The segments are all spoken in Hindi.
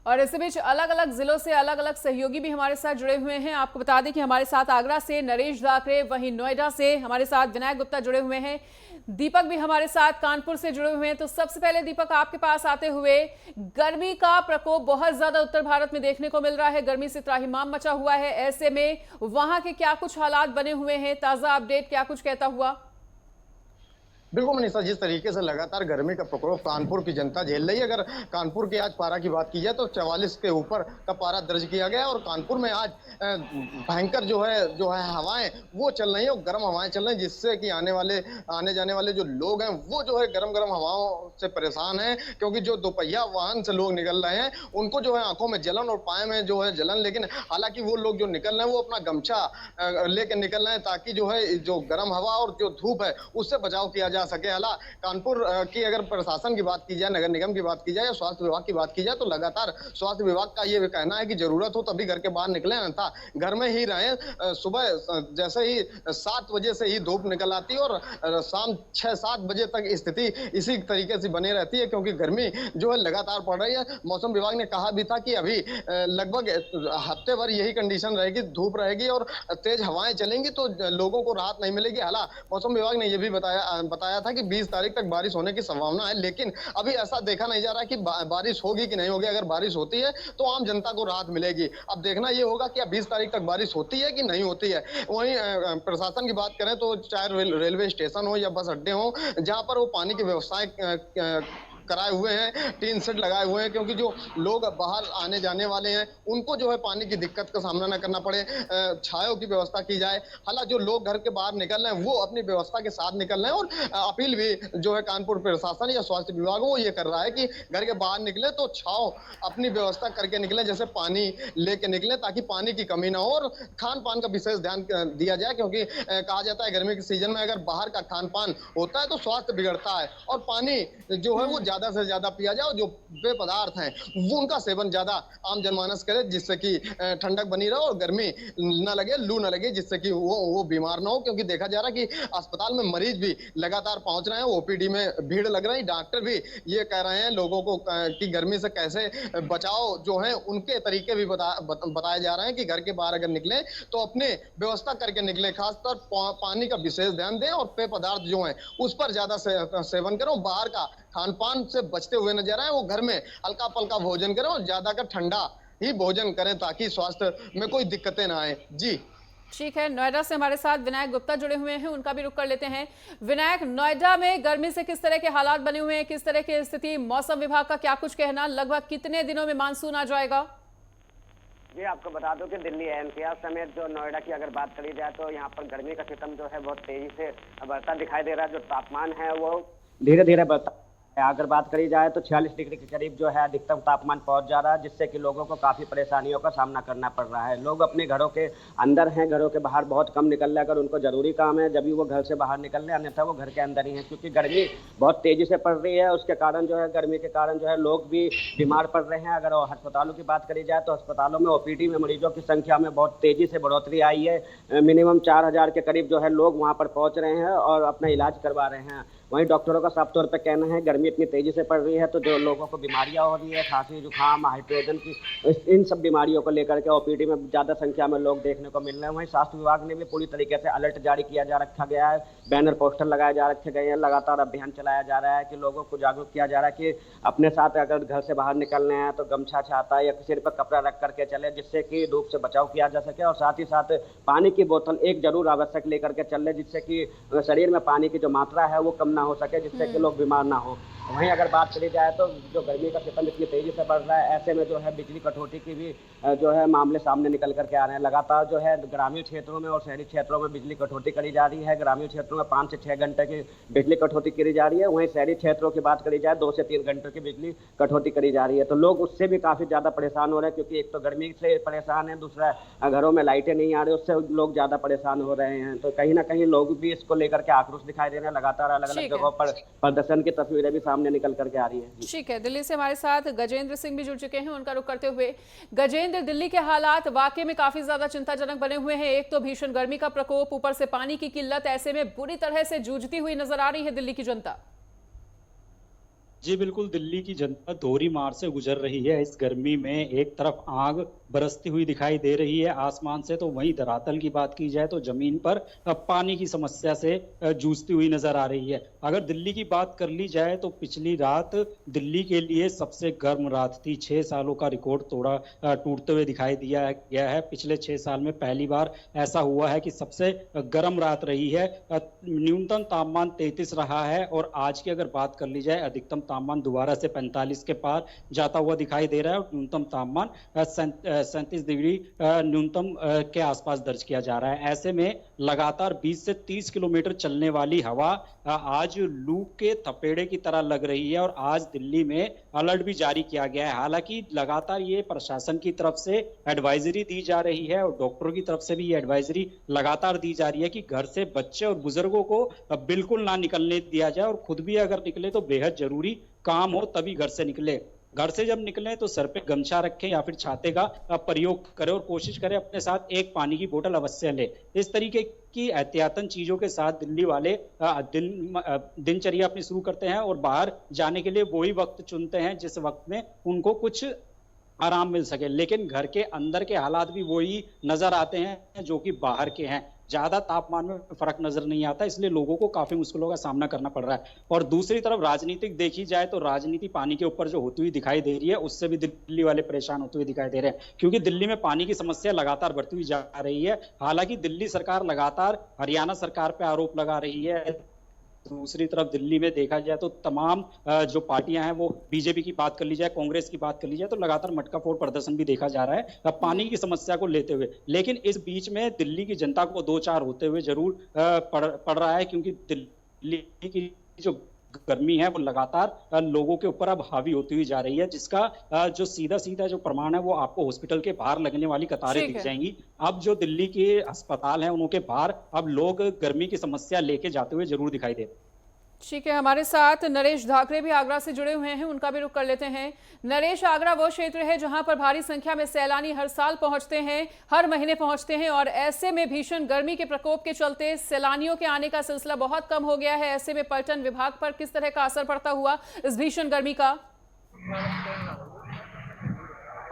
और इसी बीच अलग अलग जिलों से अलग अलग सहयोगी भी हमारे साथ जुड़े हुए हैं। आपको बता दें कि हमारे साथ आगरा से नरेश दाकरे, वहीं नोएडा से हमारे साथ विनायक गुप्ता जुड़े हुए हैं, दीपक भी हमारे साथ कानपुर से जुड़े हुए हैं। तो सबसे पहले दीपक, आपके पास आते हुए, गर्मी का प्रकोप बहुत ज्यादा उत्तर भारत में देखने को मिल रहा है, गर्मी से त्राहिमाम मचा हुआ है। ऐसे में वहां के क्या कुछ हालात बने हुए हैं, ताजा अपडेट क्या कुछ कहता हुआ? बिल्कुल मनीषा, जिस तरीके से लगातार गर्मी का प्रकोप कानपुर की जनता झेल रही है। अगर कानपुर के आज पारा की बात की जाए तो 44 के ऊपर का पारा दर्ज किया गया और कानपुर में आज भयंकर जो है हवाएं वो चल रही है और गर्म हवाएं चल रही हैं, जिससे कि आने जाने वाले जो लोग हैं वो जो है गर्म गर्म हवाओं से परेशान हैं। क्योंकि जो दोपहिया वाहन से लोग निकल रहे हैं उनको जो है आंखों में जलन और पाए में जो है जलन, लेकिन हालांकि वो लोग जो निकल रहे हैं वो अपना गमछा लेके निकल रहे हैं ताकि जो है जो गर्म हवा और जो धूप है उससे बचाव किया जा सके। हालां कानपुर की अगर प्रशासन की बात की जाए, नगर निगम की बात की जाए या स्वास्थ्य विभाग की बात की जाए, तो लगातार स्वास्थ्य विभाग का ये कहना है कि जरूरत हो तभी घर के बाहर निकले, अन्यथा घर में ही रहें। सुबह जैसे ही 7 बजे से ही धूप निकल आती है और शाम 6-7 बजे तक स्थिति इसी तरीके से बनी रहती है, क्योंकि गर्मी जो है लगातार पड़ रही है। मौसम विभाग ने कहा भी था कि अभी लगभग हफ्ते भर यही कंडीशन रहेगी, धूप रहेगी और तेज हवाएं चलेंगी तो लोगों को राहत नहीं मिलेगी। हालांकि मौसम विभाग ने यह भी बताया था कि 20 तारीख तक बारिश होने की संभावना है, लेकिन अभी ऐसा देखा नहीं जा रहा कि बारिश होगी कि नहीं होगी। अगर बारिश होती है तो आम जनता को राहत मिलेगी। अब देखना यह होगा कि 20 तारीख तक बारिश होती है कि नहीं होती है। वहीं प्रशासन की बात करें तो चाहे रेलवे स्टेशन हो या बस अड्डे हो, जहां पर वो पानी की व्यवस्थाएं कराए हुए हैं, टीन सेट लगाए हुए हैं, क्योंकि जो लोग बाहर आने जाने वाले हैं उनको जो है पानी की दिक्कत का सामना न करना पड़े। छायों की व्यवस्था की जाए। हालांकि जो लोग घर के बाहर निकल रहे हैं वो अपनी व्यवस्था के साथ निकल रहे हैं और अपील भी जो है कानपुर प्रशासन या स्वास्थ्य विभाग वो ये कर रहा है कि घर के बाहर निकले तो छाव अपनी व्यवस्था करके निकले, जैसे पानी लेके निकले ताकि पानी की कमी ना हो। और खान पान का विशेष ध्यान दिया जाए, क्योंकि कहा जाता है गर्मी के सीजन में अगर बाहर का खान पान होता है तो स्वास्थ्य बिगड़ता है, और पानी जो है वो ज्यादा से ज्यादा पिया जाए और जो पेय पदार्थ हैं वो उनका सेवन ज्यादा आम जनमानस करे, जिससे कि ठंडक बनी रहे और गर्मी ना लगे, लू ना लगे, जिससे कि वो बीमार ना हो। क्योंकि देखा जा रहा है कि अस्पताल में मरीज भी लगातार पहुंच रहे हैं, ओपीडी में भीड़ लग रही है। डॉक्टर भी ये कह रहे हैं लोगों को कि गर्मी से कैसे बचाव जो है उनके तरीके भी बताए जा रहे हैं कि घर के बाहर अगर निकले तो अपने व्यवस्था करके निकले, खासतौर पानी का विशेष ध्यान दें और पेय पदार्थ जो है उस पर ज्यादा सेवन करें। बाहर का खान पान से बचते हुए नजर आए, वो घर में हल्का पल्का भोजन करें और ज्यादातर ठंडा ही भोजन करें ताकि स्वास्थ्य में कोई दिक्कतें ना आए। जी ठीक है, नोएडा से हमारे साथ विनायक गुप्ता जुड़े हुए हैं, उनका भी रुख कर लेते हैं। विनायक, नोएडा में गर्मी से किस तरह के हालात बने हुए हैं, किस तरह की स्थिति, मौसम विभाग का क्या कुछ कहना, लगभग कितने दिनों में मानसून आ जाएगा? जी, आपको बता दूं कि दिल्ली एनसीआर समेत जो नोएडा की अगर बात करी जाए तो यहाँ पर गर्मी का सिस्टम जो है बहुत तेजी से बढ़ता दिखाई दे रहा है। जो तापमान है वो धीरे धीरे बढ़ता है। अगर बात करी जाए तो 46 डिग्री के करीब जो है अधिकतम तापमान पहुंच जा रहा है, जिससे कि लोगों को काफ़ी परेशानियों का सामना करना पड़ रहा है। लोग अपने घरों के अंदर हैं, घरों के बाहर बहुत कम निकल रहे। अगर उनको ज़रूरी काम है जब भी वो घर से बाहर निकल रहे हैं, अन्यथा वो घर के अंदर ही हैं, क्योंकि गर्मी बहुत तेज़ी से पड़ रही है। उसके कारण जो है गर्मी के कारण जो है लोग भी बीमार पड़ रहे हैं। अगर अस्पतालों की बात करी जाए तो अस्पतालों में ओपीडी में मरीजों की संख्या में बहुत तेज़ी से बढ़ोतरी आई है। मिनिमम 4000 के करीब जो है लोग वहाँ पर पहुँच रहे हैं और अपना इलाज करवा रहे हैं। वहीं डॉक्टरों का साफ तौर पे कहना है गर्मी इतनी तेजी से पड़ रही है तो जो लोगों को बीमारियां हो रही है, खांसी जुकाम हाइड्रोजन की, इन सब बीमारियों को लेकर के ओपीडी में ज़्यादा संख्या में लोग देखने को मिल रहे हैं। वहीं स्वास्थ्य विभाग ने भी पूरी तरीके से अलर्ट जारी किया जा रखा गया है, बैनर पोस्टर लगाए जा रखे गए हैं, लगातार अभियान चलाया जा रहा है कि लोगों को जागरूक किया जा रहा है कि अपने साथ अगर घर से बाहर निकलने हैं तो गमछा छाता या सिर पर कपड़ा रख करके चले, जिससे कि धूप से बचाव किया जा सके। और साथ ही साथ पानी की बोतल एक जरूर आवश्यक लेकर के चले, जिससे कि शरीर में पानी की जो मात्रा है वो कम ना हो सके, जिससे कि लोग बीमार ना हो। वहीं अगर बात करी जाए तो जो गर्मी का सिस्टम इतनी तेजी से बढ़ रहा है, ऐसे में जो है बिजली कटौती की भी जो है मामले सामने निकल करके आ रहे हैं। लगातार जो है ग्रामीण क्षेत्रों में और शहरी क्षेत्रों में बिजली कटौती करी जा रही है। ग्रामीण क्षेत्रों में 5 से 6 घंटे की बिजली कटौती करी जा रही है, वहीं शहरी क्षेत्रों की बात करी जाए 2 से 3 घंटों की बिजली कटौती करी जा रही है। तो लोग उससे भी काफ़ी ज़्यादा परेशान हो रहे हैं, क्योंकि एक तो गर्मी से परेशान है, दूसरा घरों में लाइटें नहीं आ रही, उससे लोग ज़्यादा परेशान हो रहे हैं। तो कहीं ना कहीं लोग भी इसको लेकर के आक्रोश दिखाई दे रहे हैं। लगातार अलग अलग जगहों पर प्रदर्शन की तस्वीरें भी सामने निकल करके आ रही है। ठीक है, दिल्ली से हमारे साथ गजेंद्र सिंह भी जुड़ चुके हैं, उनका रुख करते हुए। गजेंद्र, दिल्ली के हालात वाकई में काफी ज्यादा चिंताजनक बने हुए हैं। एक तो भीषण गर्मी का प्रकोप, ऊपर से पानी की किल्लत, ऐसे में बुरी तरह से जूझती हुई नजर आ रही है दिल्ली की जनता। जी बिल्कुल, दिल्ली की जनता दोहरी मार से गुजर रही है। इस गर्मी में एक तरफ आग बरसती हुई दिखाई दे रही है आसमान से, तो वहीं धरातल की बात की जाए तो जमीन पर पानी की समस्या से जूझती हुई नजर आ रही है। अगर दिल्ली की बात कर ली जाए तो पिछली रात दिल्ली के लिए सबसे गर्म रात थी। 6 सालों का रिकॉर्ड टूटते हुए दिखाई दिया गया है। पिछले 6 साल में पहली बार ऐसा हुआ है कि सबसे गर्म रात रही है। न्यूनतम तापमान 33 रहा है और आज की अगर बात कर ली जाए अधिकतम तापमान दोबारा से 45 के पार जाता हुआ दिखाई दे रहा है और न्यूनतम तापमान 37 डिग्री न्यूनतम के आसपास दर्ज किया जा रहा है। ऐसे में लगातार 20 से 30 किलोमीटर चलने वाली हवा आज लू के थपेड़े की तरह लग रही है और आज दिल्ली में अलर्ट भी जारी किया गया है। हालांकि लगातार ये प्रशासन की तरफ से एडवाइजरी दी जा रही है और डॉक्टरों की तरफ से भी ये एडवाइजरी लगातार दी जा रही है कि घर से बच्चे और बुजुर्गों को बिल्कुल ना निकलने दिया जाए और खुद भी अगर निकले तो बेहद जरूरी काम हो तभी घर से निकले। घर से जब निकलें तो सर पे गमछा रखें या फिर छाते का प्रयोग करें और कोशिश करें अपने साथ एक पानी की बोतल अवश्य लें। इस तरीके की एहतियातन चीजों के साथ दिल्ली वाले दिनचर्या अपनी शुरू करते हैं और बाहर जाने के लिए वही वक्त चुनते हैं जिस वक्त में उनको कुछ आराम मिल सके। लेकिन घर के अंदर के हालात भी वही नजर आते हैं जो कि बाहर के हैं। ज्यादा तापमान में फर्क नजर नहीं आता, इसलिए लोगों को काफी मुश्किलों का सामना करना पड़ रहा है। और दूसरी तरफ राजनीतिक देखी जाए तो राजनीति पानी के ऊपर जो होती हुई दिखाई दे रही है उससे भी दिल्ली वाले परेशान होते हुए दिखाई दे रहे हैं, क्योंकि दिल्ली में पानी की समस्या लगातार बढ़ती हुई जा रही है। हालांकि दिल्ली सरकार लगातार हरियाणा सरकार पर आरोप लगा रही है। दूसरी तरफ दिल्ली में देखा जाए तो तमाम जो पार्टियां हैं वो बीजेपी की बात कर ली जाए, कांग्रेस की बात कर ली जाए तो लगातार मटका फोड़ प्रदर्शन भी देखा जा रहा है पानी की समस्या को लेते हुए। लेकिन इस बीच में दिल्ली की जनता को दो चार होते हुए जरूर पड़ रहा है, क्योंकि दिल्ली की जो गर्मी है वो लगातार लोगों के ऊपर अब हावी होती हुई जा रही है, जिसका जो सीधा जो प्रमाण है वो आपको हॉस्पिटल के बाहर लगने वाली कतारें दिख जाएंगी। अब जो दिल्ली के अस्पताल हैं उनके बाहर अब लोग गर्मी की समस्या लेके जाते हुए जरूर दिखाई दे। ठीक है, हमारे साथ नरेश धाकरे भी आगरा से जुड़े हुए हैं, उनका भी रुख कर लेते हैं। नरेश, आगरा वो क्षेत्र है जहां पर भारी संख्या में सैलानी हर साल पहुंचते हैं, हर महीने पहुंचते हैं और ऐसे में भीषण गर्मी के प्रकोप के चलते सैलानियों के आने का सिलसिला बहुत कम हो गया है। ऐसे में पर्यटन विभाग पर किस तरह का असर पड़ता हुआ इस भीषण गर्मी का?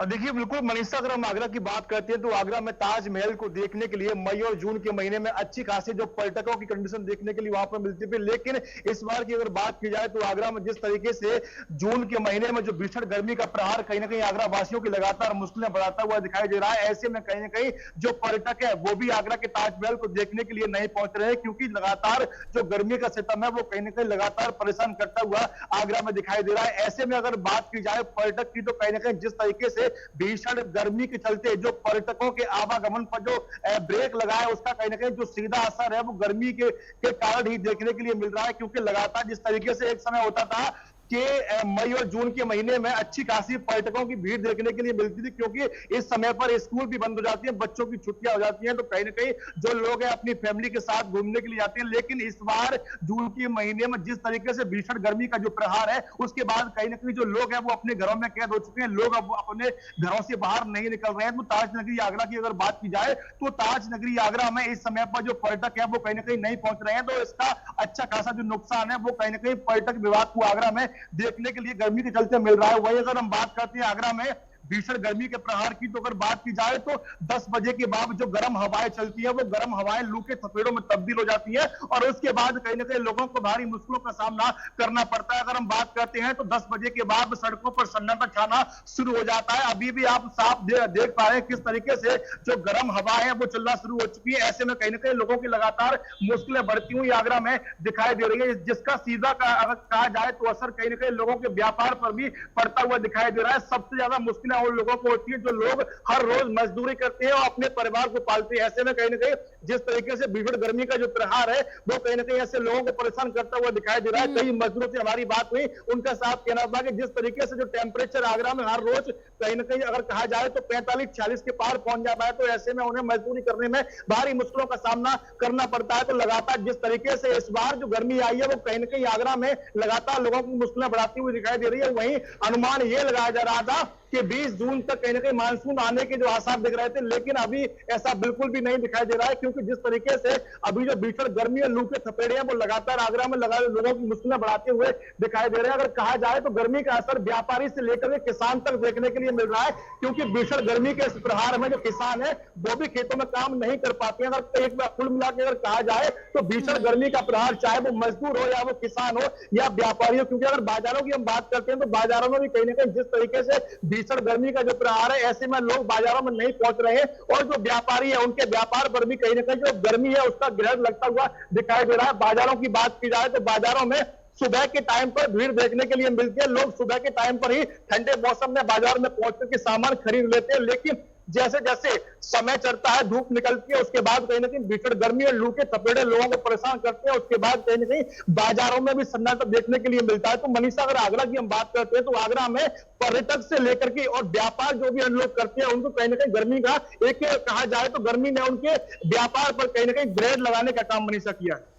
देखिए बिल्कुल मनीषा, अगर हम आगरा की बात करते हैं तो आगरा में ताजमहल को देखने के लिए मई और जून के महीने में अच्छी खासी जो पर्यटकों की कंडीशन देखने के लिए वहां पर मिलती थी। लेकिन इस बार की अगर बात की जाए तो आगरा में जिस तरीके से जून के महीने में जो भीषण गर्मी का प्रहार कहीं ना कहीं आगरा वासियों की लगातार मुश्किलें बढ़ाता हुआ दिखाई दे रहा है। ऐसे में कहीं ना कहीं जो पर्यटक है वो भी आगरा के ताजमहल को देखने के लिए नहीं पहुंच रहे हैं, क्योंकि लगातार जो गर्मी का सितम है वो कहीं ना कहीं लगातार परेशान करता हुआ आगरा में दिखाई दे रहा है। ऐसे में अगर बात की जाए पर्यटक की तो कहीं ना कहीं जिस तरीके से भीषण गर्मी के चलते जो पर्यटकों के आवागमन पर जो ब्रेक लगा है उसका कहीं ना कहीं जो सीधा असर है वो गर्मी के कारण ही देखने के लिए मिल रहा है। क्योंकि लगातार जिस तरीके से एक समय होता था कि मई और जून के महीने में अच्छी खासी पर्यटकों की भीड़ देखने के लिए मिलती थी, क्योंकि इस समय पर स्कूल भी बंद हो जाती है, बच्चों की छुट्टियां हो जाती हैं, तो कहीं ना कहीं जो लोग हैं अपनी फैमिली के साथ घूमने के लिए जाते हैं। लेकिन इस बार जून के महीने में जिस तरीके से भीषण गर्मी का जो प्रहार है उसके बाद कहीं ना कहीं जो लोग हैं वो अपने घरों में कैद हो चुके हैं, लोग अब अपने घरों से बाहर नहीं निकल रहे हैं। तो ताज नगरी आगरा की अगर बात की जाए तो ताज नगरी आगरा में इस समय पर जो पर्यटक है वो कहीं ना कहीं नहीं पहुंच रहे हैं, तो इसका अच्छा खासा जो नुकसान है वो कहीं ना कहीं पर्यटक विभाग को आगरा में देखने के लिए गर्मी के चलते मिल रहा है। वही अगर हम बात करते हैं आगरा में भीषण गर्मी के प्रहार की, तो अगर बात की जाए तो 10 बजे के बाद जो गर्म हवाएं चलती है वो गर्म हवाएं लू के थपेड़ों में तब्दील हो जाती है और उसके बाद कहीं ना कहीं लोगों को भारी मुश्किलों का सामना करना पड़ता है। अगर हम बात करते हैं तो 10 बजे के बाद सड़कों पर सन्नाटा छाना शुरू हो जाता है। अभी भी आप साफ देख पा रहे हैं किस तरीके से जो गर्म हवाएं हैं वो चलना शुरू हो चुकी है। ऐसे में कहीं ना कहीं लोगों की लगातार मुश्किलें बढ़ती हुई आगरा में दिखाई दे रही है, जिसका सीधा अगर कहा जाए तो असर कहीं ना कहीं लोगों के व्यापार पर भी पड़ता हुआ दिखाई दे रहा है। सबसे ज्यादा मुश्किलें उन लोगों को होती है जो लोग हर रोज मजदूरी करते हैं और अपने परिवार को पालते हैं। ऐसे में कहीं ना कहीं जिस तरीके से भीषण गर्मी का जो प्रहार है वो कहीं ना कहीं ऐसे लोगों को परेशान करता हुआ दिखाई दे रहा है। कई मजदूरों से हमारी बात हुई, उनका साफ कहना था कि जिस तरीके से जो टेम्परेचर आगरा में हर रोज कहीं ना कहीं अगर कहा जाए तो 45-46 के पार पहुंच जाता है, तो ऐसे में उन्हें मजदूरी करने में भारी मुश्किलों का सामना करना पड़ता है। तो लगातार जिस तरीके से इस बार जो गर्मी आई है वो कहीं ना कहीं आगरा में लगातार लोगों की मुश्किलें बढ़ाती हुई दिखाई दे रही है। वहीं अनुमान ये लगाया जा रहा था कि 20 जून तक कहीं ना कहीं मानसून आने के जो आसार दिख रहे थे, लेकिन अभी ऐसा बिल्कुल भी नहीं दिखाई दे रहा है, क्योंकि जिस तरीके से अभी जो भीषण गर्मी और लू के थपेड़े हैं वो लगातार आगरा में लगा लोगों की मुश्किलें बढ़ाते हुए दिखाई दे रहे हैं। अगर कहा जाए तो गर्मी का असर व्यापारी से लेकर के किसान तक देखने के लिए मिल रहा है, क्योंकि भीषण गर्मी के इस प्रहार में जो किसान है वो भी खेतों में काम नहीं कर पाते हैं। अगर एक बार कुल मिला के अगर कहा जाए तो भीषण गर्मी का प्रहार, चाहे वो मजदूर हो या वो किसान हो या व्यापारी हो, क्योंकि अगर बाजारों की हम बात करते हैं तो बाजारों में भी कहीं ना कहीं जिस तरीके से भीषण गर्मी का जो प्रहार है, ऐसे में लोग बाजारों में नहीं पहुंच रहे हैं और जो व्यापारी है उनके व्यापार पर भी कहीं ना कहीं जो गर्मी है उसका ग्रहण लगता हुआ दिखाई दे रहा है। बाजारों की बात की जाए तो बाजारों में सुबह के टाइम पर भीड़ देखने के लिए मिलती है। लोग सुबह के टाइम पर ही ठंडे मौसम में बाजार में पहुंच करके सामान खरीद लेते हैं, लेकिन जैसे जैसे समय चलता है, धूप निकलती है, उसके बाद कहीं ना कहीं भीषण गर्मी और लू के थपेड़े लोगों को परेशान करते हैं। उसके बाद कहीं ना कहीं बाजारों में भी सन्नाटा देखने के लिए मिलता है। तो मनीषा, अगर आगरा की हम बात करते हैं तो आगरा में पर्यटक से लेकर के और व्यापार जो भी हम लोग करते हैं उनको कहीं ना कहीं गर्मी का एक कहा जाए तो गर्मी ने उनके व्यापार पर कहीं ना कहीं ग्रेड लगाने का काम मनीषा किया है।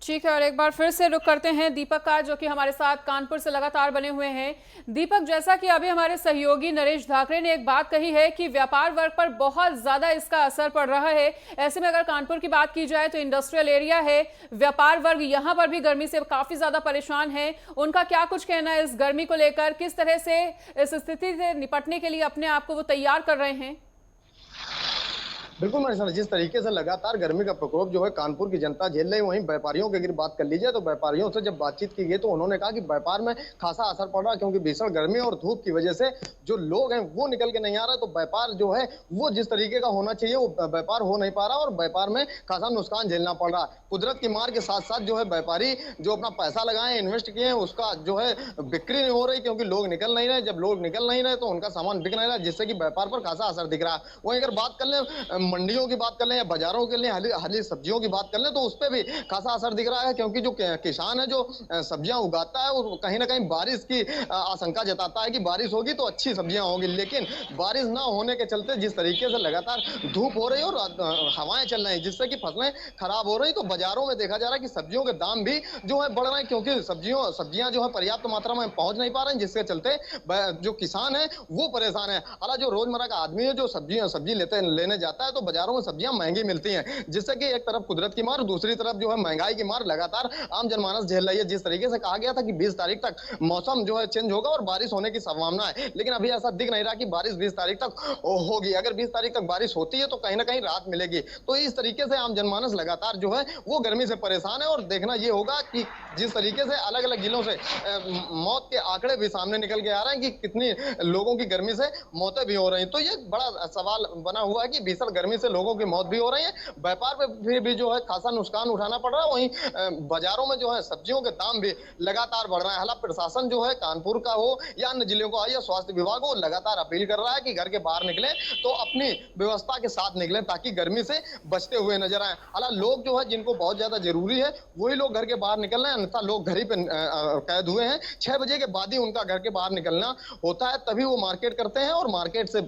ठीक है, और एक बार फिर से रुक करते हैं दीपक का, जो कि हमारे साथ कानपुर से लगातार बने हुए हैं। दीपक, जैसा कि अभी हमारे सहयोगी नरेश धाकरे ने एक बात कही है कि व्यापार वर्ग पर बहुत ज्यादा इसका असर पड़ रहा है। ऐसे में अगर कानपुर की बात की जाए तो इंडस्ट्रियल एरिया है, व्यापार वर्ग यहाँ पर भी गर्मी से काफी ज्यादा परेशान है। उनका क्या कुछ कहना है इस गर्मी को लेकर, किस तरह से इस स्थिति से निपटने के लिए अपने आप को वो तैयार कर रहे हैं? बिल्कुल मनीषा, जिस तरीके से लगातार गर्मी का प्रकोप जो है कानपुर की जनता झेल रही है, वहीं व्यापारियों की अगर बात कर लीजिए तो व्यापारियों से जब बातचीत की गई तो उन्होंने कहा कि व्यापार में खासा असर पड़ रहा है, क्योंकि भीषण गर्मी और धूप की वजह से जो लोग हैं वो निकल के नहीं आ रहे, तो व्यापार जो है वो जिस तरीके का होना चाहिए वो व्यापार हो नहीं पा रहा और व्यापार में खासा नुकसान झेलना पड़ रहा है। कुदरत की मार के साथ साथ जो है व्यापारी जो अपना पैसा लगाए, इन्वेस्ट किए हैं, उसका जो है बिक्री नहीं हो रही, क्योंकि लोग निकल नहीं रहे। जब लोग निकल नहीं रहे तो उनका सामान बिक नहीं रहा, जिससे कि व्यापार पर खासा असर दिख रहा है। वहीं अगर बात कर लें मंडियों की बात कर लें या बाजारों के लिए हरी सब्जियों की बात कर लें तो उस पर भी खासा असर दिख रहा है, क्योंकि जो किसान है जो सब्जियां उगाता है वो कहीं ना कहीं बारिश की आशंका जताता है कि बारिश होगी तो अच्छी सब्जियां होगी, लेकिन बारिश ना होने के चलते जिस तरीके से लगातार धूप हो रही है और हवाएं चल रही, जिससे कि फसलें खराब हो रही, तो बाजारों में देखा जा रहा है कि सब्जियों के दाम भी जो है बढ़ रहे हैं, क्योंकि सब्जियां जो है पर्याप्त मात्रा में पहुंच नहीं पा रहे हैं, जिसके चलते जो किसान है वो परेशान है। हालांकि जो रोजमर्रा का आदमी है जो सब्जी लेने जाता है तो बाजारों में सब्जियां महंगी मिलती हैं, जिससे कि एक तरफ कुदरत की मार, दूसरी तरफ जो है महंगाई की मार लगातार आम जनमानस झेल रही है। जिस तरीके से कहा गया था कि 20 तारीख तक मौसम जो है चेंज होगा और बारिश होने की संभावना है, लेकिन अभी ऐसा दिख नहीं रहा कि बारिश 20 तारीख तक होगी। अगर 20 तारीख तक बारिश होती है तो कहीं ना कहीं राहत मिलेगी। तो इस तरीके से आम जनमानस लगातार जो है वो गर्मी से परेशान है और देखना ये होगा कि जिस तरीके से अलग अलग जिलों से मौत के आंकड़े भी सामने निकल के आ रहे हैं कि कितनी लोगों की गर्मी से मौतें भी हो रही हैं, तो ये बड़ा सवाल बना हुआ है कि भीषण गर्मी से लोगों की मौत भी हो रही है, व्यापार पे भी जो है खासा नुकसान उठाना पड़ रहा है। वहीं बाजारों में जो है सब्जियों के दाम भी लगातार बढ़ रहे हैं। हालांकि प्रशासन जो है कानपुर का हो या अन्य जिलों का हो या स्वास्थ्य विभाग हो लगातार अपील कर रहा है कि घर के बाहर निकले तो अपनी व्यवस्था के साथ निकले ताकि गर्मी से बचते हुए नजर आए। हालांकि लोग जो है जिनको बहुत ज्यादा जरूरी है वही लोग घर के बाहर निकल रहे हैं, अन्यथा लोग घर ही पे कैद हुए हैं। 6 बजे के बाद ही उनका घर के बाहर निकलना होता है, तभी वो मार्केट करते हैं और मार्केट से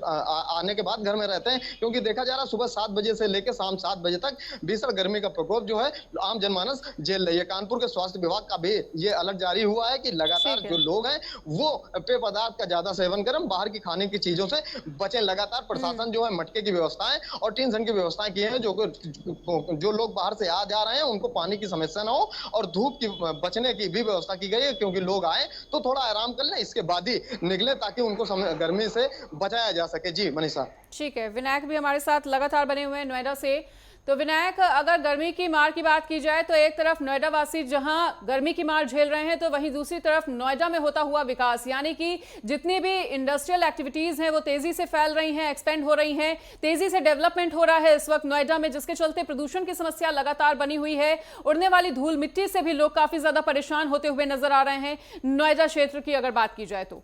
आने के बाद घर में रहते हैं, क्योंकि देखा जा रहा है सुबह 7 बजे से लेकर शाम 7 बजे तक भीषण गर्मी का प्रकोप जो है आम जनमानस झेल रही है। कानपुर के स्वास्थ्य विभाग का भी ये अलर्ट जारी हुआ है कि लगातार जो लोग हैं वो पेय पदार्थ का ज्यादा सेवन करें, बाहर की खाने की चीजों से बचें। लगातार प्रशासन जो है मटके की व्यवस्थाएं और टीन सन की व्यवस्थाएं की है, जो लोग बाहर से आ जा रहे हैं उनको पानी की समस्या ना हो और धूप की बचने की भी व्यवस्था की गई है, क्योंकि लोग आए तो थोड़ा आराम कर लें, इसके बाद ही निकले ताकि उनको गर्मी से बचाया जा सके। जी मनीषा। ठीक है, विनायक भी हमारे साथ लगातार बने हुए हैं नोएडा से। तो विनायक, अगर गर्मी की मार की बात की जाए तो एक तरफ नोएडा वासी जहां गर्मी की मार झेल रहे हैं तो वहीं दूसरी तरफ नोएडा में होता हुआ विकास, यानी कि जितनी भी इंडस्ट्रियल एक्टिविटीज हैं वो तेजी से फैल रही हैं, एक्सपेंड हो रही हैं, तेजी से डेवलपमेंट हो रहा है इस वक्त नोएडा में, जिसके चलते प्रदूषण की समस्या लगातार बनी हुई है। उड़ने वाली धूल मिट्टी से भी लोग काफी ज्यादा परेशान होते हुए नजर आ रहे हैं नोएडा क्षेत्र की अगर बात की जाए तो।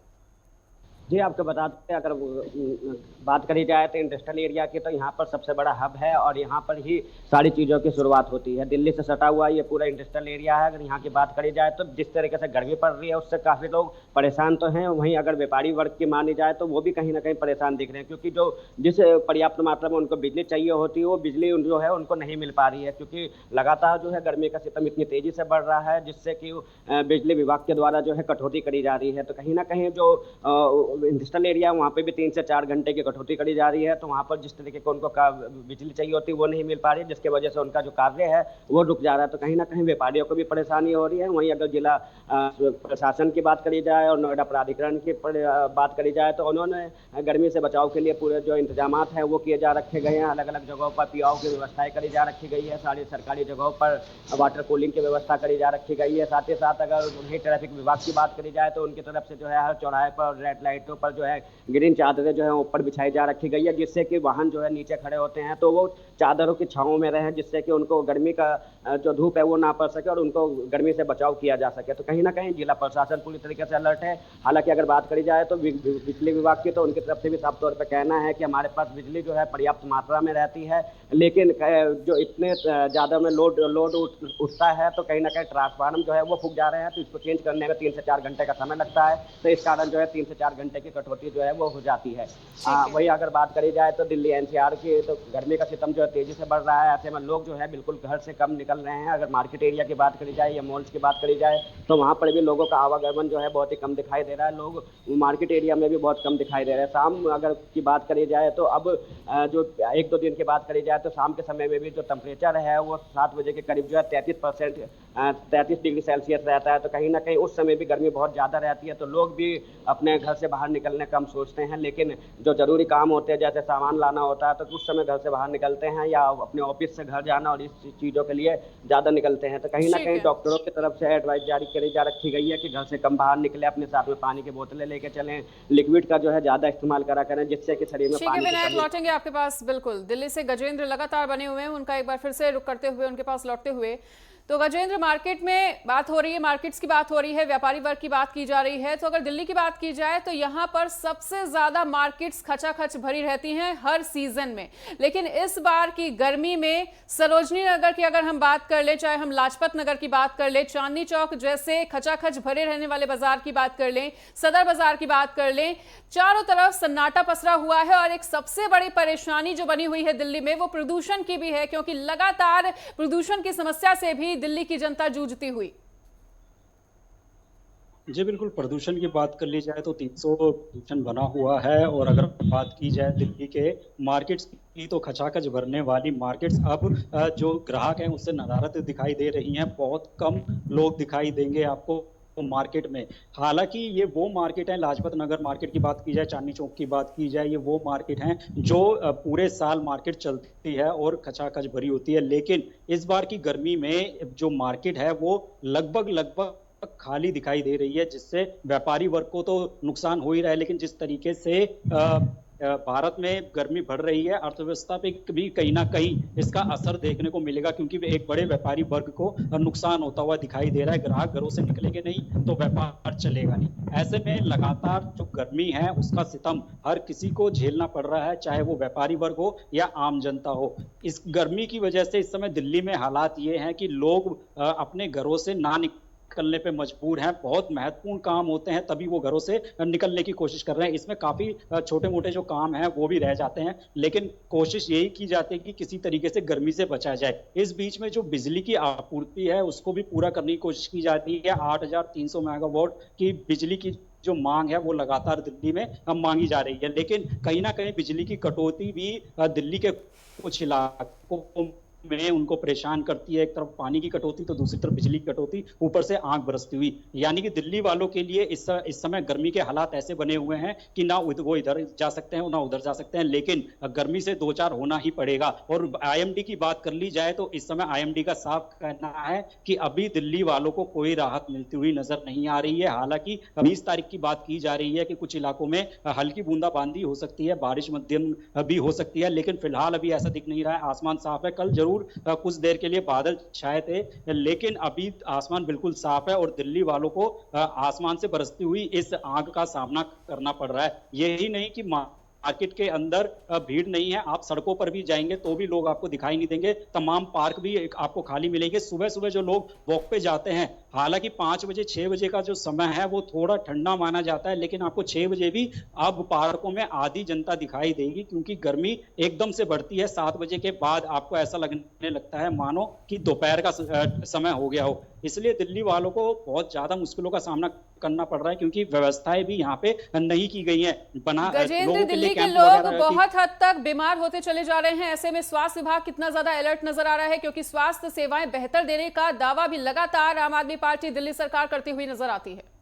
जी, आपको बता दें, अगर बात करी जाए तो इंडस्ट्रियल एरिया की, तो यहाँ पर सबसे बड़ा हब है और यहाँ पर ही सारी चीज़ों की शुरुआत होती है। दिल्ली से सटा हुआ ये पूरा इंडस्ट्रियल एरिया है। अगर यहाँ की बात करी जाए तो जिस तरीके से गर्मी पड़ रही है उससे काफ़ी लोग परेशान तो हैं। वहीं अगर व्यापारी वर्ग की मानी जाए तो वो भी कहीं ना कहीं परेशान दिख रहे हैं, क्योंकि जिस पर्याप्त मात्रा में उनको बिजली चाहिए होती है वो बिजली जो है उनको नहीं मिल पा रही है, क्योंकि लगातार जो है गर्मी का सितम इतनी तेज़ी से बढ़ रहा है, जिससे कि बिजली विभाग के द्वारा जो है कटौती करी जा रही है। तो कहीं ना कहीं जो इंडस्ट्रियल एरिया है वहाँ पे भी 3 से 4 घंटे की कटौती करी जा रही है। तो वहाँ पर जिस तरीके को उनको बिजली चाहिए होती है वो नहीं मिल पा रही है, जिसकी वजह से उनका जो कार्य है वो रुक जा रहा है। तो कहीं ना कहीं व्यापारियों को भी परेशानी हो रही है। वहीं अगर जिला प्रशासन की बात करी जाए और नोएडा प्राधिकरण की बात करी जाए तो उन्होंने गर्मी से बचाव के लिए पूरे जो इंतजाम हैं वो किए जा रखे गए हैं। अलग अलग जगहों पर पीआओ की व्यवस्थाएं करी जा रखी गई है। सारी सरकारी जगहों पर वाटर कूलिंग की व्यवस्था करी जा रखी गई है। साथ ही साथ अगर वहीं ट्रैफिक विभाग की बात करी जाए तो उनकी तरफ से जो है हर चौराहे पर रेड लाइटों पर जो है ग्रीन चादरें जो है ऊपर बिछाई जा रखी गई है, जिससे कि वाहन जो है नीचे खड़े होते हैं तो वो चादरों की छांव में रहे, जिससे कि उनको गर्मी का जो धूप है वो ना पड़ सके और उनको गर्मी से बचाव किया जा सके। तो कहीं ना कहीं जिला प्रशासन पूरी तरीके से अलर्ट है। हालांकि अगर बात करी जाए तो बिजली विभाग की तो उनकी तरफ से भी साफ तौर पर कहना है कि हमारे पास बिजली जो है पर्याप्त मात्रा में रहती है, लेकिन जो इतने ज़्यादा में लोड उठता है तो कहीं ना कहीं ट्रांसफार्मर जो है वो फूक जा रहे हैं, तो इसको चेंज करने में 3 से 4 घंटे का समय लगता है। तो इस कारण जो है 3 से 4 घंटे की कटौती जो है वो हो जाती है। वही अगर बात करी जाए तो दिल्ली एनसीआर की तो गर्मी का सितम जो है तेजी से बढ़ रहा है। ऐसे में लोग जो है बिल्कुल घर से कम निकल रहे हैं। अगर मार्केट एरिया की बात करी जाए या मॉल्स की बात करी जाए तो वहाँ पर भी लोगों का आवागमन जो है बहुत ही कम दिखाई दे रहा है। लोग मार्केट एरिया में भी बहुत कम दिखाई दे रहे हैं। शाम अगर की बात करी जाए तो अब जो 1-2 दिन की बात करी जाए तो शाम के समय में भी जो टेम्परेचर है वो 7 बजे के करीब जो है 33 डिग्री सेल्सियस रहता है। तो कहीं ना कहीं उस समय भी गर्मी बहुत ज़्यादा रहती है। तो लोग भी अपने घर से बाहर निकलने कम सोचते हैं, लेकिन जो ज़रूरी काम होते हैं जैसे सामान लाना होता है तो उस समय घर से बाहर निकलते हैं या अपने ऑफिस से घर जाना और इस चीज़ों के लिए ज़्यादा निकलते हैं। तो कहीं ना कहीं डॉक्टरों की तरफ से एडवाइस जारी करी जा रखी गई है कि घर से कम बाहर निकले, अपने साथ में पानी की बोतलें लेके चलें, लिक्विड का जो है ज़्यादा इस्तेमाल करा करें, जिससे कि शरीर में पानी की कमी। लौटेंगे आपके पास। बिल्कुल, दिल्ली से गजेंद्र लगातार बने हुए हैं, उनका एक बार फिर से रुक करते हुए उनके पास लौटते हुए। तो गजेंद्र, मार्केट में बात हो रही है, मार्केट्स की बात हो रही है, व्यापारी वर्ग की बात की जा रही है। तो अगर दिल्ली की बात की जाए तो यहाँ पर सबसे ज्यादा मार्केट्स खचाखच भरी रहती हैं हर सीजन में, लेकिन इस बार की गर्मी में सरोजनी नगर की अगर हम बात कर ले, चाहे हम लाजपत नगर की बात कर ले, चांदनी चौक जैसे खचाखच भरे रहने वाले बाजार की बात कर लें, सदर बाजार की बात कर लें, चारों तरफ सन्नाटा पसरा हुआ है। और एक सबसे बड़ी परेशानी जो बनी हुई है दिल्ली में वो प्रदूषण की भी है, क्योंकि लगातार प्रदूषण की समस्या से भी दिल्ली की जनता जूझती हुई। जी बिल्कुल, प्रदूषण की बात कर ली जाए तो 300 प्रदूषण बना हुआ है। और अगर बात की जाए दिल्ली के मार्केट्स की तो खचाखच भरने वाली मार्केट्स अब जो ग्राहक हैं उससे नदारत दिखाई दे रही हैं। बहुत कम लोग दिखाई देंगे आपको मार्केट में। हालांकि ये वो मार्केट है, लाजपत नगर मार्केट की बात की जाए, चांदनी चौक की बात की जाए, ये वो मार्केट हैं जो पूरे साल मार्केट चलती है और खचाखच भरी होती है। लेकिन इस बार की गर्मी में जो मार्केट है वो लगभग खाली दिखाई दे रही है, जिससे व्यापारी वर्ग को तो नुकसान हो ही रहा है। लेकिन जिस तरीके से भारत में गर्मी बढ़ रही है, अर्थव्यवस्था पे भी कहीं ना कहीं इसका असर देखने को मिलेगा, क्योंकि एक बड़े व्यापारी वर्ग को नुकसान होता हुआ दिखाई दे रहा है। ग्राहक घरों से निकलेंगे नहीं तो व्यापार चलेगा नहीं। ऐसे में लगातार जो गर्मी है उसका सितम हर किसी को झेलना पड़ रहा है, चाहे वो व्यापारी वर्ग हो या आम जनता हो। इस गर्मी की वजह से इस समय दिल्ली में हालात ये हैं कि लोग अपने घरों से ना निकलने पे मजबूर हैं। बहुत महत्वपूर्ण काम होते हैं तभी वो घरों से निकलने की कोशिश कर रहे हैं। इसमें काफी छोटे मोटे जो काम हैं वो भी रह जाते हैं, लेकिन कोशिश यही की जाती है कि किसी तरीके से गर्मी से बचा जाए। इस बीच में जो बिजली की आपूर्ति है उसको भी पूरा करने की कोशिश की जाती है। 8300 मेगावाट की बिजली की जो मांग है वो लगातार दिल्ली में मांगी जा रही है, लेकिन कहीं ना कहीं बिजली की कटौती भी दिल्ली के कुछ इलाकों में उनको परेशान करती है। एक तरफ पानी की कटौती तो दूसरी तरफ बिजली की कटौती, ऊपर से आग बरसती हुई। यानी कि दिल्ली वालों के लिए इस समय गर्मी के हालात ऐसे बने हुए हैं कि ना वो इधर जा सकते हैं ना उधर जा सकते हैं, लेकिन गर्मी से दो चार होना ही पड़ेगा। और आईएमडी की बात कर ली जाए तो इस समय आईएमडी का साफ कहना है कि अभी दिल्ली वालों को कोई राहत मिलती हुई नजर नहीं आ रही है। हालांकि 20 तारीख की बात की जा रही है कि कुछ इलाकों में हल्की बूंदाबांदी हो सकती है, बारिश मध्यम भी हो सकती है, लेकिन फिलहाल अभी ऐसा दिख नहीं रहा है। आसमान साफ है। कल जरूर कुछ देर के लिए बादल छाए थे, लेकिन अभी आसमान बिल्कुल साफ है और दिल्ली वालों को आसमान से बरसती हुई इस आग का सामना करना पड़ रहा है। यही नहीं कि मार्केट के अंदर भीड़ नहीं है, आप सड़कों पर भी जाएंगे तो भी लोग आपको दिखाई नहीं देंगे। तमाम पार्क भी आपको खाली मिलेंगे। सुबह सुबह जो लोग वॉक पे जाते हैं, हालांकि 5 बजे 6 बजे का जो समय है वो थोड़ा ठंडा माना जाता है, लेकिन आपको 6 बजे भी अब पार्कों में आधी जनता दिखाई देगी, क्योंकि गर्मी एकदम से बढ़ती है। 7 बजे के बाद आपको ऐसा लगने लगता है मानो कि दोपहर का समय हो गया हो। इसलिए दिल्ली वालों को बहुत ज्यादा मुश्किलों का सामना करना पड़ रहा है, क्योंकि व्यवस्थाएं भी यहाँ पे नहीं की गई हैं। गजेंद्र, लोगों के दिल्ली लिए के कैंप लोग वगैरह बहुत हद तक बीमार होते चले जा रहे हैं। ऐसे में स्वास्थ्य विभाग कितना ज्यादा अलर्ट नजर आ रहा है, क्योंकि स्वास्थ्य सेवाएं बेहतर देने का दावा भी लगातार आम आदमी पार्टी दिल्ली सरकार करती हुई नजर आती है।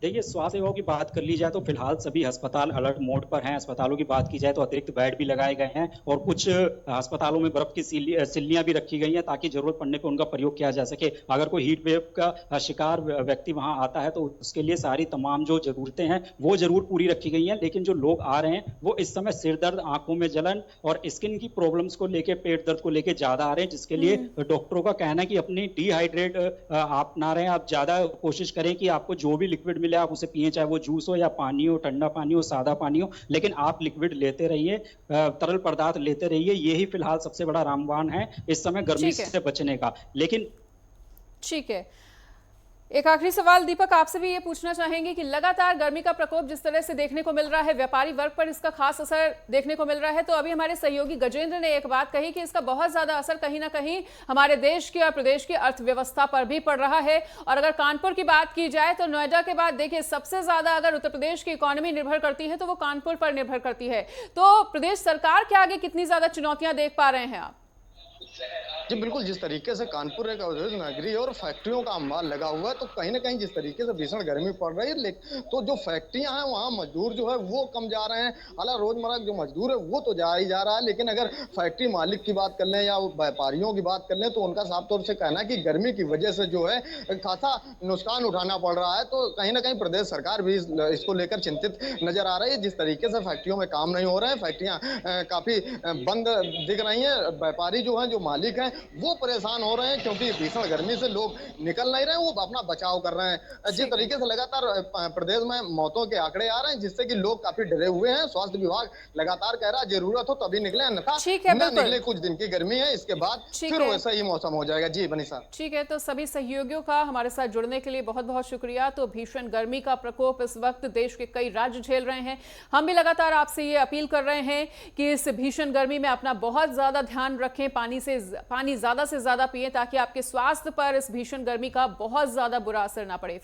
देखिए, स्वास्थ्य सेवाओं की बात कर ली जाए तो फिलहाल सभी अस्पताल अलर्ट मोड पर हैं। अस्पतालों की बात की जाए तो अतिरिक्त बेड भी लगाए गए हैं और कुछ अस्पतालों में बर्फ की सिल्लियां भी रखी गई हैं ताकि जरूरत पड़ने पर उनका प्रयोग किया जा सके। अगर कोई हीट वेव का शिकार व्यक्ति वहां आता है तो उसके लिए सारी तमाम जो जरूरतें हैं वो जरूर पूरी रखी गई हैं। लेकिन जो लोग आ रहे हैं वो इस समय सिर दर्द, आंखों में जलन और स्किन की प्रॉब्लम्स को लेकर, पेट दर्द को लेकर ज्यादा आ रहे हैं, जिसके लिए डॉक्टरों का कहना है कि अपनी डिहाइड्रेट आप ना रहें, आप ज्यादा कोशिश करें कि आपको जो भी लिक्विड आप उसे पिए, चाहे वो जूस हो या पानी हो, ठंडा पानी हो, सादा पानी हो, लेकिन आप लिक्विड लेते रहिए, तरल पदार्थ लेते रहिए। यही फिलहाल सबसे बड़ा रामबाण है इस समय गर्मी से बचने का। लेकिन ठीक है, एक आखिरी सवाल दीपक, आपसे भी ये पूछना चाहेंगे कि लगातार गर्मी का प्रकोप जिस तरह से देखने को मिल रहा है, व्यापारी वर्ग पर इसका खास असर देखने को मिल रहा है, तो अभी हमारे सहयोगी गजेंद्र ने एक बात कही कि इसका बहुत ज्यादा असर कहीं ना कहीं हमारे देश की और प्रदेश की अर्थव्यवस्था पर भी पड़ रहा है। और अगर कानपुर की बात की जाए तो नोएडा के बाद देखिए सबसे ज्यादा अगर उत्तर प्रदेश की इकोनॉमी निर्भर करती है तो वो कानपुर पर निर्भर करती है। तो प्रदेश सरकार के आगे कितनी ज्यादा चुनौतियां देख पा रहे हैं आप? जी बिल्कुल, जिस तरीके से कानपुर एक औद्योगिक नगरी है और फैक्ट्रियों का अंबार लगा हुआ है, तो कहीं ना कहीं जिस तरीके से भीषण गर्मी पड़ रही है, तो जो फैक्ट्रियां हैं वहाँ मजदूर जो है वो कम जा रहे हैं। हालांकि रोजमर्रा जो मजदूर है वो तो जा ही जा रहा है, लेकिन अगर फैक्ट्री मालिक की बात कर लें या व्यापारियों की बात कर लें तो उनका साफ तौर से कहना है कि गर्मी की वजह से जो है खासा नुकसान उठाना पड़ रहा है। तो कहीं ना कहीं प्रदेश सरकार भी इसको लेकर चिंतित नजर आ रही है। जिस तरीके से फैक्ट्रियों में काम नहीं हो रहे हैं, फैक्ट्रियां काफी बंद दिख रही हैं, व्यापारी जो हैं, जो मालिक हैं, वो परेशान हो रहे हैं क्योंकि भीषण गर्मी से लोग निकल नहीं रहे हैं, वो अपना बचाव कर रहे हैं। जिस तरीके से लगातार प्रदेश में मौतों के आंकड़े आ रहे हैं, जिससे कि लोग काफी डरे हुए हैं। स्वास्थ्य विभाग लगातार कह रहा है जरूरत हो तभी निकले, अन्यथा न निकले। कुछ दिन की गर्मी है, इसके बाद फिर वैसा ही मौसम हो जाएगा। जी बनीसा, ठीक है, तो सभी सहयोगियों का हमारे साथ जुड़ने के लिए बहुत बहुत शुक्रिया। तो भीषण गर्मी का प्रकोप इस वक्त देश के कई राज्य झेल रहे हैं। हम भी लगातार आपसे ये अपील कर रहे हैं कि इस भीषण गर्मी में अपना बहुत ज्यादा ध्यान रखें, पानी ज्यादा से ज्यादा पिएं ताकि आपके स्वास्थ्य पर इस भीषण गर्मी का बहुत ज्यादा बुरा असर ना पड़े।